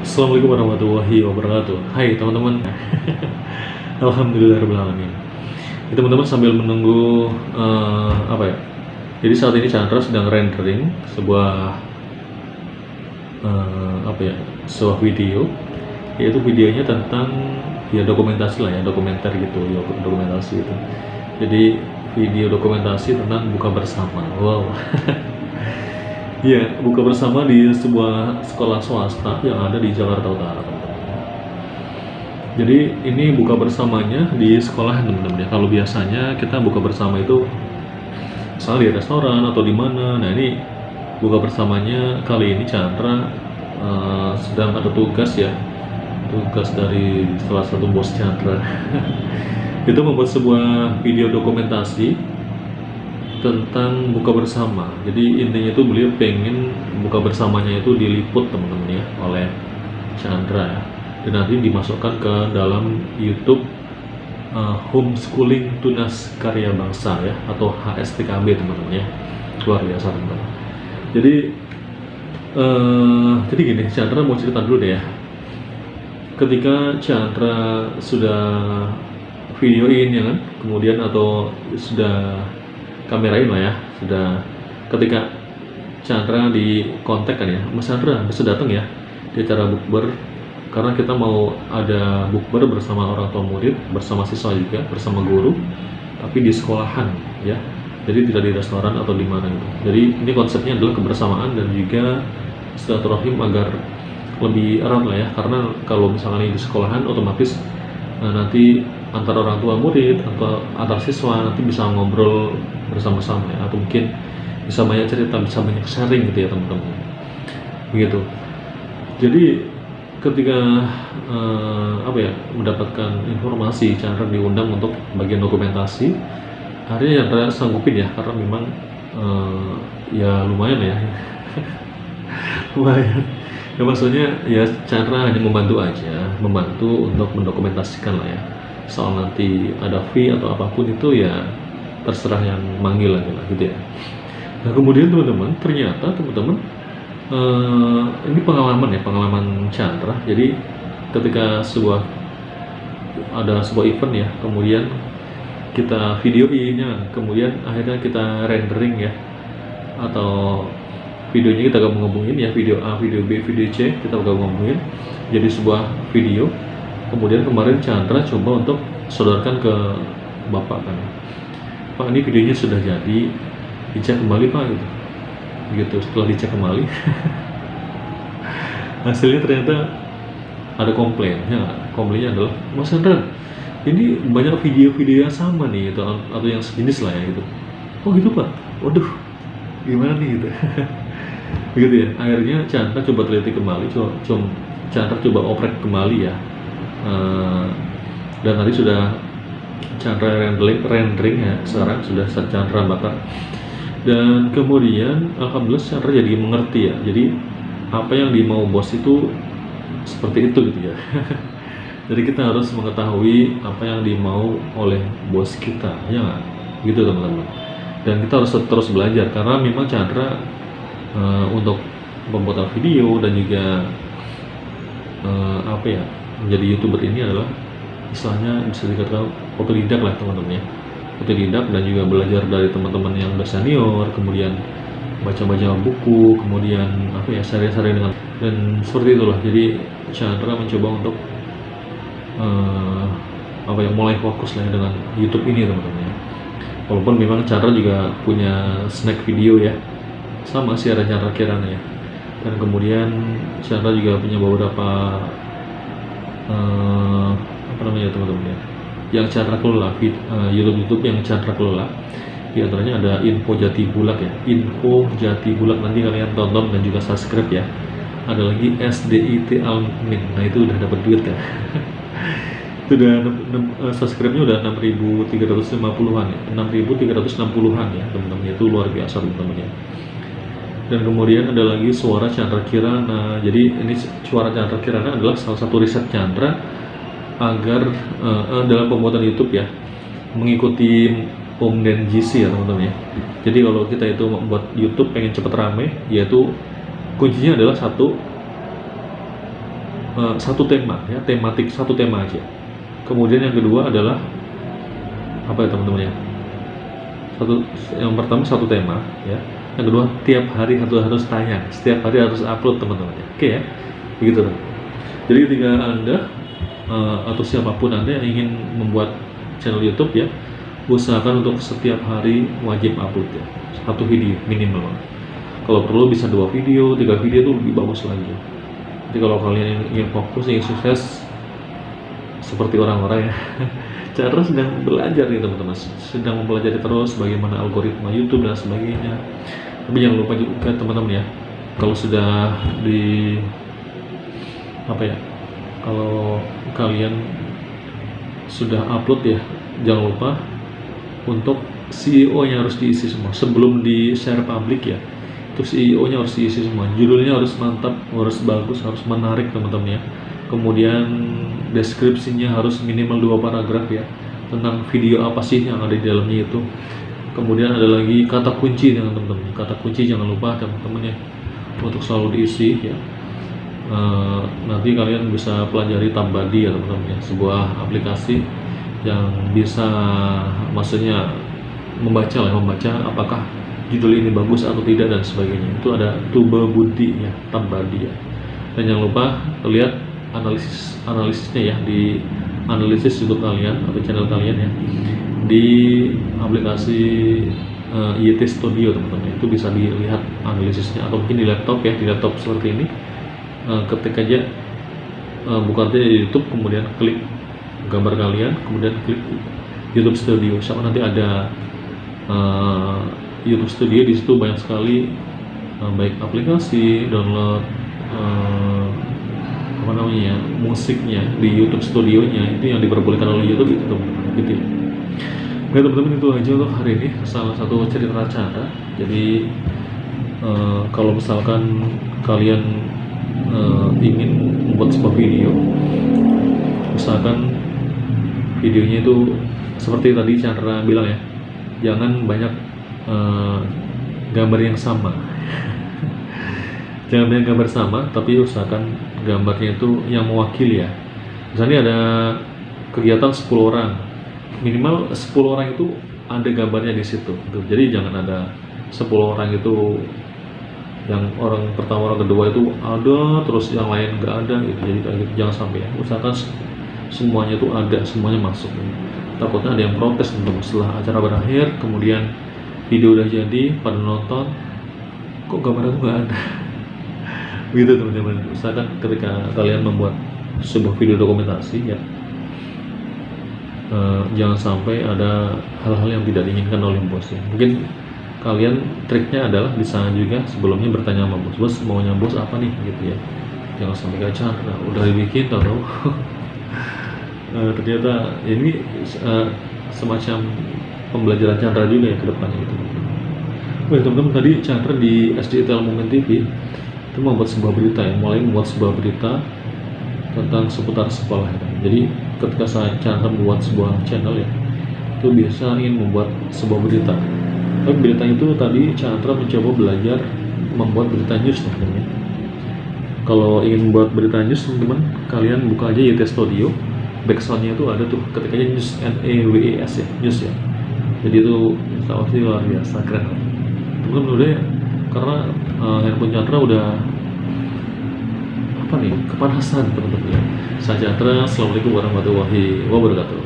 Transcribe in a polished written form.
Assalamualaikum warahmatullahi wabarakatuh. Hai teman-teman. Alhamdulillahirobbilalamin. Ya, teman-teman sambil menunggu apa ya? Jadi saat ini Chandra sedang rendering sebuah apa ya? Sebuah video, yaitu videonya tentang ya dokumentasi lah ya, dokumenter gitu, ya, dokumentasi itu. Jadi video dokumentasi tentang buka bersama. Wow. Iya, buka bersama di sebuah sekolah swasta yang ada di Jakarta Utara, teman-teman. Jadi ini buka bersamanya di sekolah, teman-teman ya. Kalau biasanya kita buka bersama itu misalnya di restoran atau di mana. Nah ini buka bersamanya kali ini Chandra sedang ada tugas ya, tugas dari salah satu bos Chandra. Itu membuat sebuah video dokumentasi tentang buka bersama. Jadi intinya itu beliau pengen buka bersamanya itu diliput, teman-teman ya, oleh Chandra ya, dan nanti dimasukkan ke dalam YouTube Homeschooling Tunas Karya Bangsa ya, atau HSTKB, teman-teman ya. Luar biasa, teman-teman. Jadi gini, Chandra mau cerita dulu deh ya. Ketika Chandra sudah videoin ya kan, kemudian atau sudah kamerain lah ya, sudah, ketika Chandra di kontak kan ya, Mas Chandra bisa datang ya di acara bukber, karena kita mau ada bukber bersama orang tua murid, bersama siswa juga, bersama guru, tapi di sekolahan ya, jadi tidak di restoran atau di mana gitu. Jadi ini konsepnya adalah kebersamaan dan juga silaturahim agar lebih erat lah ya, karena kalau misalnya di sekolahan otomatis nanti antara orang tua murid atau antar siswa nanti bisa ngobrol bersama-sama ya, atau mungkin bisa banyak cerita, bisa banyak sharing gitu ya teman-teman, begitu. Jadi ketika apa ya, mendapatkan informasi Chandra diundang untuk bagian dokumentasi, akhirnya Chandra sanggupin ya, karena memang ya lumayan ya. Lumayan ya, maksudnya ya Chandra hanya membantu aja, membantu untuk mendokumentasikan lah ya. Soal nanti ada fee atau apapun itu ya terserah yang manggil lagi lah gitu ya. Nah kemudian teman-teman, ternyata teman-teman ini pengalaman ya, pengalaman Chandra. Jadi ketika ada sebuah event ya, kemudian kita videoinnya, kemudian akhirnya kita rendering ya, atau videonya kita gabung-gabungin ya, video A, video B, video C, kita gabung-gabungin jadi sebuah video. Kemudian kemarin Chandra coba untuk sodorkan ke Bapak kan, Pak ini videonya sudah jadi, dicek kembali Pak gitu. Begitu setelah dicek kembali hasilnya ternyata ada komplain ya. Komplainnya adalah, Mas Chandra ini banyak video-video yang sama nih itu, atau yang sejenis lah ya gitu. Oh gitu Pak, waduh gimana nih gitu. Begitu ya, akhirnya Chandra coba teliti kembali, Chandra coba oprek kembali ya. Dan tadi sudah Chandra rendering ya, sekarang sudah Chandra bakar, dan kemudian alhamdulillah Chandra jadi mengerti ya, jadi apa yang dimau bos itu seperti itu gitu ya. Jadi kita harus mengetahui apa yang dimau oleh bos kita ya nggak? Gitu teman-teman. Dan kita harus terus belajar, karena memang Chandra untuk pembuatan video dan juga apa ya, menjadi YouTuber ini adalah istilahnya bisa dikatakan otodidak lah teman-teman ya, otodidak, dan juga belajar dari teman-teman yang udah senior, kemudian baca-baca buku, kemudian apa ya, sharing-sharing dengan, dan seperti itulah. Jadi Chandra mencoba untuk apa ya, mulai fokus lah ya dengan YouTube ini teman-teman ya. Walaupun memang Chandra juga punya snack video ya, sama sih ada Chandra Kirana ya. Dan kemudian Chandra juga punya beberapa apa namanya teman-teman ya, yang Chandra kelola, YouTube yang Chandra kelola. Di antaranya ada Info Jati Bulak ya, Info Jati Bulak, nanti kalian tonton dan juga subscribe ya. Ada lagi SDIT Almin, nah itu udah dapat duit ya. Itu udah subscribe-nya udah 6.350-an ya, 6.360-an ya teman-teman, itu luar biasa teman-teman ya. Dan kemudian ada lagi Suara Chandra Kirana. Jadi ini Suara Chandra Kirana adalah salah satu riset Chandra agar dalam pembuatan YouTube ya, mengikuti Om dan GC ya teman-teman ya. Jadi kalau kita itu membuat YouTube pengen cepet rame, yaitu kuncinya adalah satu, satu tema ya, tematik, satu tema aja. Kemudian yang kedua adalah apa ya teman-teman ya, yang pertama satu tema ya, yang kedua tiap hari harus tayang, setiap hari harus upload teman-teman ya. Oke ya, begitu teman. Jadi ketika Anda atau siapapun Anda yang ingin membuat channel YouTube ya, usahakan untuk setiap hari wajib upload ya, satu video minimal. Kalau perlu bisa 2 video, 3 video itu lebih bagus lagi. Jadi kalau kalian ingin fokus, ingin sukses seperti orang-orang ya, Chandra sedang belajar nih teman-teman, sedang mempelajari terus bagaimana algoritma YouTube dan sebagainya. Tapi jangan lupa juga teman-teman ya, kalau sudah di apa ya, kalau kalian sudah upload ya, jangan lupa untuk CEO-nya harus diisi semua sebelum di share public ya. Itu CEO-nya harus diisi semua, judulnya harus mantap, harus bagus, harus menarik teman-teman ya. Kemudian deskripsinya harus minimal 2 paragraf ya, tentang video apa sih yang ada di dalamnya itu. Kemudian ada lagi kata kunci teman-teman, kata kunci jangan lupa teman-teman ya, untuk selalu diisi ya. Nanti kalian bisa pelajari Tambadi ya teman-teman ya, sebuah aplikasi yang bisa maksudnya membaca apakah judul ini bagus atau tidak dan sebagainya. Itu ada Tuba Budi ya, Tambadi ya. Dan jangan lupa lihat analisisnya ya, di analisis YouTube kalian atau channel kalian ya, di aplikasi YT Studio teman-teman. Itu bisa dilihat analisisnya, atau mungkin di laptop ya, di laptop seperti ini. Ketik aja buka aja di YouTube, kemudian klik gambar kalian, kemudian klik YouTube Studio. Sama nanti ada YouTube Studio, di situ banyak sekali baik aplikasi, download apa namanya, musiknya di YouTube Studionya itu yang diperbolehkan oleh YouTube gitu ya. Oke teman-teman, itu aja untuk hari ini, salah satu cerita Chandra. Jadi kalau misalkan kalian ingin membuat sebuah video, usahakan videonya itu seperti tadi Chandra bilang ya, jangan banyak gambar yang sama. Jangan banyak gambar sama, tapi usahakan gambarnya itu yang mewakili ya. Misalnya ada kegiatan 10 orang, minimal 10 orang itu ada gambarnya di situ. Jadi jangan ada 10 orang itu yang orang pertama, orang kedua itu ada, terus yang lain nggak ada gitu. Jadi kayak gitu, jangan sampai ya. Usahakan semuanya itu ada, semuanya masuk. Takutnya ada yang protes untuk setelah acara berakhir, kemudian video udah jadi, pada nonton, kok gambar aku nggak ada. Gitu teman-teman. Usahakan ketika kalian membuat sebuah video dokumentasi ya, jangan sampai ada hal-hal yang tidak diinginkan oleh bos ya. Mungkin kalian triknya adalah bisa juga sebelumnya bertanya sama bos, maunya bos apa nih gitu ya. Jangan sampai gacar, udah dibikin tahu ternyata ini semacam pembelajaran Chandra juga ya ke depannya gitu. Oke teman-teman, tadi Chandra di SDTL Momen TV itu membuat sebuah berita ya, mulai membuat sebuah berita tentang seputar sekolah ya. Jadi ketika saya Chandra membuat sebuah channel ya, itu biasa ingin membuat sebuah berita. Tapi berita itu tadi Chandra mencoba belajar membuat berita news teman-teman ya. Kalau ingin membuat berita news teman-teman, kalian buka aja YT Studio, backsoundnya itu ada tuh, ketikanya news, NEWES ya, news ya. Jadi itu pasti luar biasa keren teman-teman. Udah ya, karena handphone Chandra udah apa nih, kepanasan teman-teman ya. Saya Chandra, assalamualaikum warahmatullahi wabarakatuh.